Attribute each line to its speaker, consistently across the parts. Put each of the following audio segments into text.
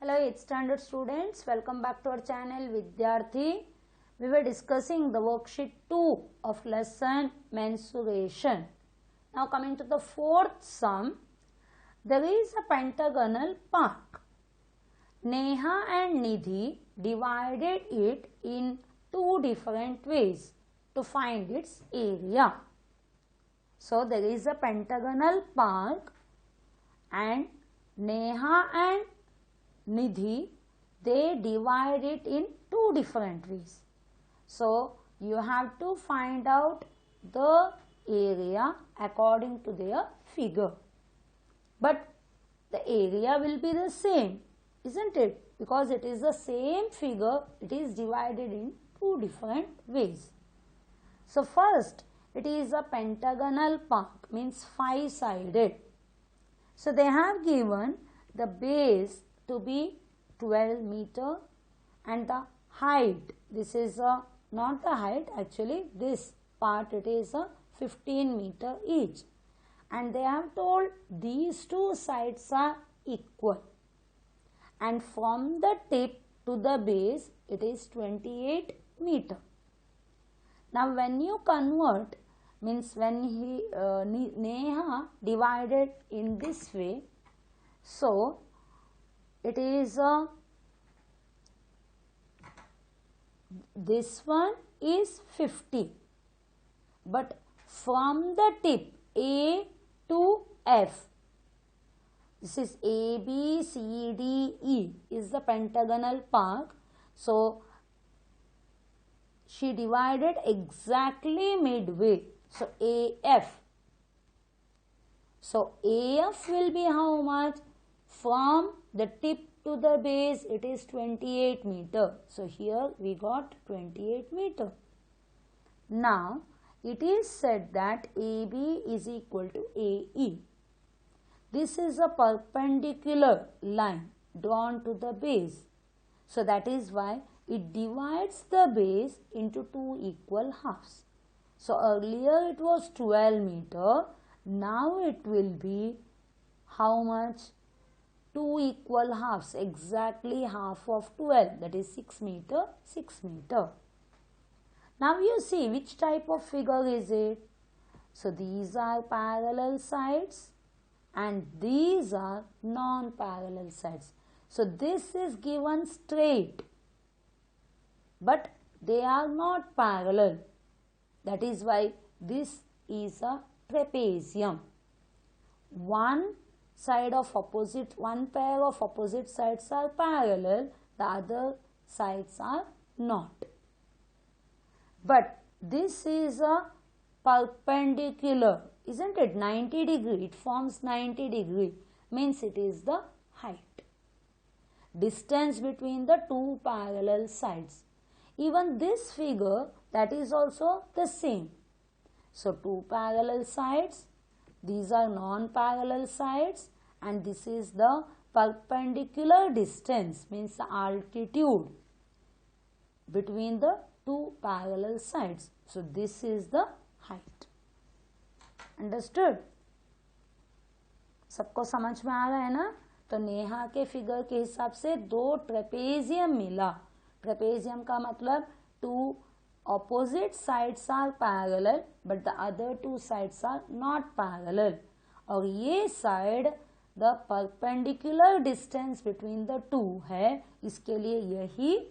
Speaker 1: Hello 8th standard students, welcome back to our channel Vidyarthi. We were discussing the worksheet 2 of lesson mensuration. Now coming to the fourth sum, there is a pentagonal park. Neha and Nidhi divided it in two different ways to find its area. So there is a pentagonal park and Neha and Nidhi, they divide it in two different ways. So you have to find out the area according to their figure. But the area will be the same, isn't it? Because it is the same figure, it is divided in two different ways. So first, it is a pentagonal park, means five-sided. So they have given the base to be 12 meter and the height, this is not the height, actually this part it is a 15 meter each, and they have told these two sides are equal, and from the tip to the base it is 28 meter. Now when you convert, means when Neha divided in this way, so it is this one is 50, but from the tip A to F, this is A, B, C, D, E is the pentagonal park. So she divided exactly midway, so AF. So AF will be how much? From the tip to the base it is 28 meter. So here we got 28 meter. Now it is said that AB is equal to AE. This is a perpendicular line drawn to the base. So that is why it divides the base into two equal halves. So earlier it was 12 meter. Now it will be how much? 2 equal halves, exactly half of 12, that is 6 meter, 6 meter. Now you see which type of figure is it? So these are parallel sides and these are non-parallel sides. So this is given straight, but they are not parallel. That is why this is a trapezium. One pair of opposite sides are parallel, the other sides are not. But this is a perpendicular, isn't it? 90 degree, it forms 90 degree, means it is the height. Distance between the two parallel sides. Even this figure, that is also the same. So two parallel sides, these are non-parallel sides, and this is the perpendicular distance, means the altitude between the two parallel sides. So this is the height. Understood? सबको समझ में आ रहा है ना? तो नेहा के figure के हिसाब से दो ट्रेपेजियम मिला. ट्रेपेजियम का मतलब to opposite sides are parallel but the other two sides are not parallel. और ये side the perpendicular distance between the two है, इसके लिए यही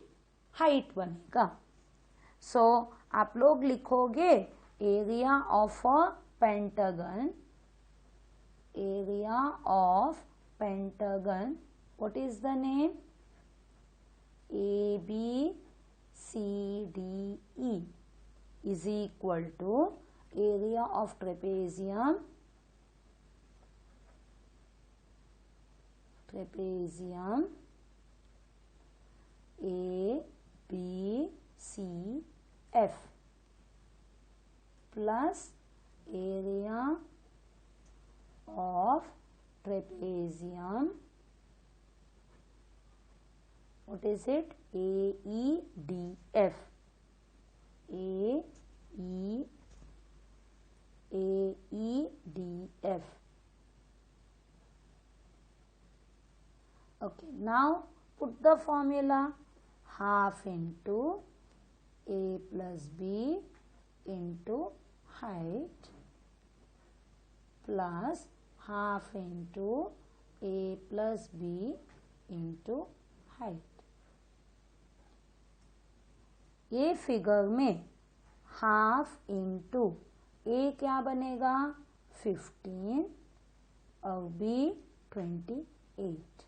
Speaker 1: height बनेगा. So आप लोग लिखोगे area of a pentagon. Area of pentagon. What is the name? AB CDE is equal to area of trapezium ABCF plus area of trapezium, what is it? AEDF. AEDF. Okay, now Put the formula, half into a plus b into height plus half into a plus b into height. ये figure में half into ए क्या बनेगा 15 और B 28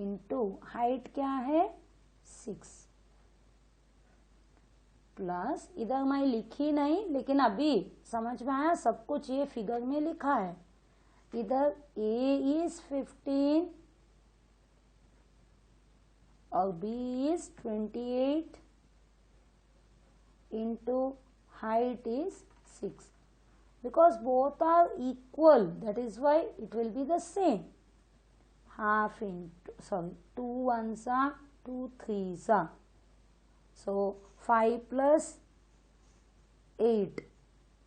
Speaker 1: into height क्या है 6 plus इधर मैं लिखी नहीं लेकिन अभी समझ में आया सब कुछ ये फिगर में लिखा है. इधर ए इज 15 और B is 28 into height is 6 because both are equal, that is why it will be the same. Half into 2 ones are 2 threes are, so 5 plus 8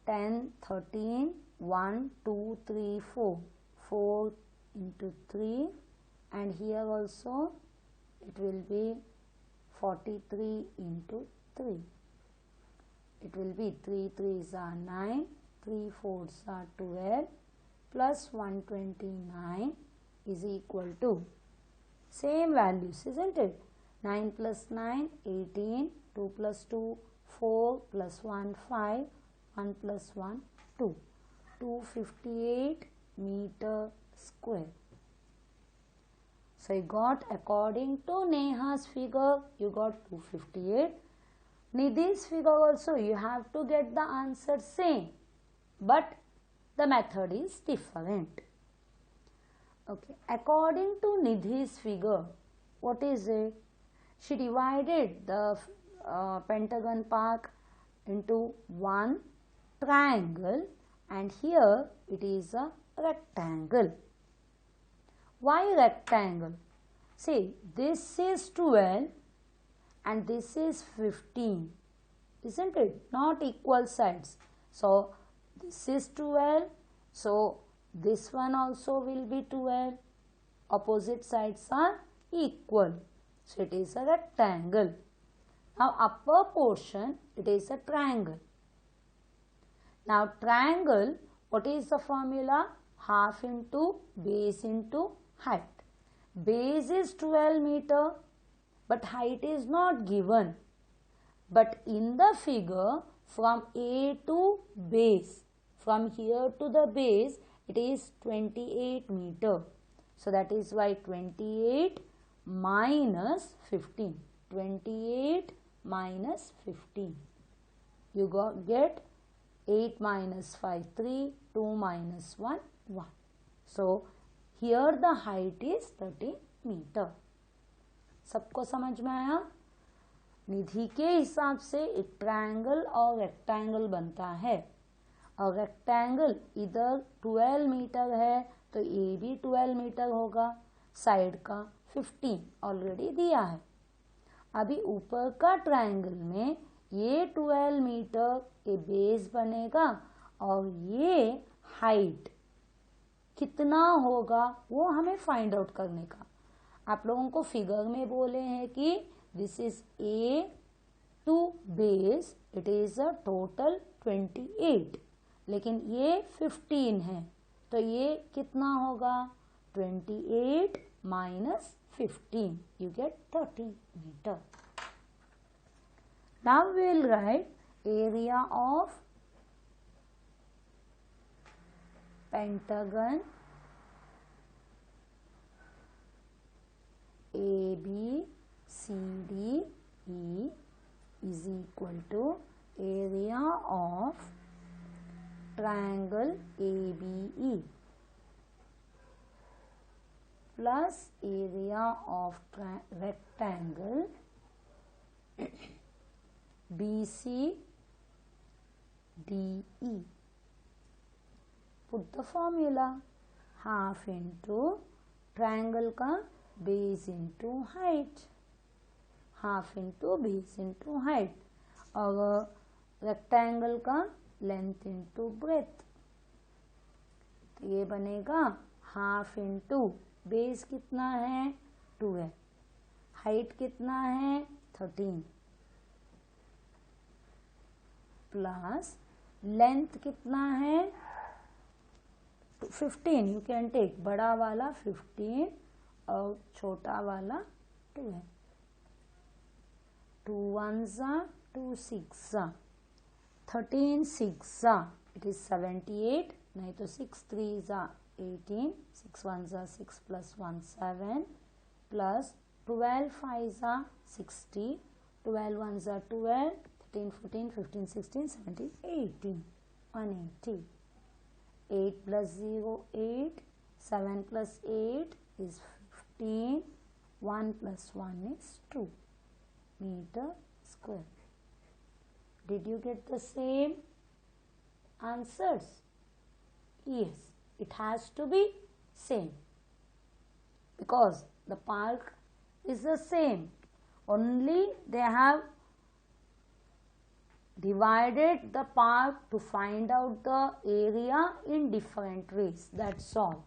Speaker 1: 10 13 1 2 3 4 into 3 and here also it will be 43 into 3. It will be 3 3s are 9, 3 4s are 12 plus 129 is equal to same values, isn't it? 9 plus 9 18, 2 plus 2 4 plus 1 5, 1 plus 1 2, 258 meter square. So you got, according to Neha's figure, you got 258. Nidhi's figure also you have to get the answer same, but the method is different. Okay, according to Nidhi's figure, what is it? She divided the pentagon part into one triangle and here it is a rectangle. Why rectangle? See, this is 12 and this is 15, isn't it? Not equal sides. So this is 12, so this one also will be 12. Opposite sides are equal, so it is a rectangle. Now upper portion, it is a triangle. Now triangle, what is the formula? Half into base into height. Base is 12 meter. But height is not given. But in the figure, from A to base, from here to the base, it is 28 meter. So that is why 28 minus 15. 28 minus 15. You get 8 minus 5, 3, 2 minus 1, 1. So here the height is 30 meter. सबको समझ में आया? निधि के हिसाब से एक triangle और rectangle बनता है और रेक्टेंगल इधर 12 मीटर है तो ये भी 12 मीटर होगा, साइड का 15 ऑलरेडी दिया है. अभी ऊपर का ट्रायंगल में ये 12 मीटर ये बेस बनेगा और ये हाइट कितना होगा वो हमें फाइंड आउट करने का. आप लोगों को फिगर में बोले हैं कि this is a two base, it is a total 28, लेकिन ये 15 है तो ये कितना होगा 28 minus 15, you get 30 meter. Now we will write area of pentagon ABCDE is equal to area of triangle ABE plus area of rectangle BCDE. Put the formula, half into triangle का base into height, half into base into height, और rectangle का length into breadth. तो ये बनेगा half into base कितना है 2 है height कितना है 13 प्लस लेंथ कितना है 15, यू कैन टेक बड़ा वाला 15 और छोटा वाला 12, 2 1s 2 6 13 6 it is 78, नहीं तो 6 3s 18, 6 1s 6 plus 1 7 plus 12 5s 60, 12 1s 12, 13 14 15 16 17 18, 180. 8 plus 0 8, 7 plus 8 is 15, 1 plus 1 is 2 meter square. Did you get the same answers? Yes, it has to be same because the park is the same, only they have divided the park to find out the area in different ways, that's all.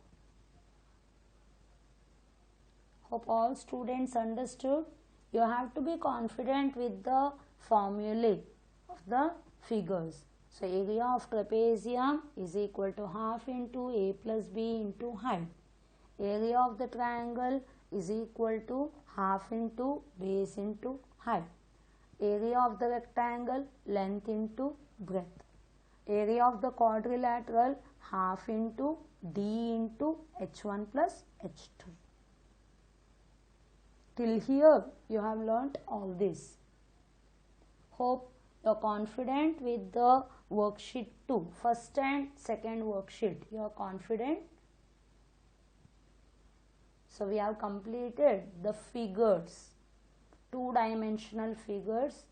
Speaker 1: Hope all students understood. You have to be confident with the formulae of the figures. So area of trapezium is equal to half into a plus b into height. Area of the triangle is equal to half into base into height. Area of the rectangle, length into breadth. Area of the quadrilateral, half into d into h1 plus h2. Till here you have learnt all this. Hope you are confident with the worksheet 2, first and second worksheet. You are confident. So we have completed the figures, two-dimensional figures.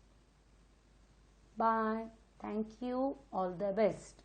Speaker 1: Bye. Thank you. All the best.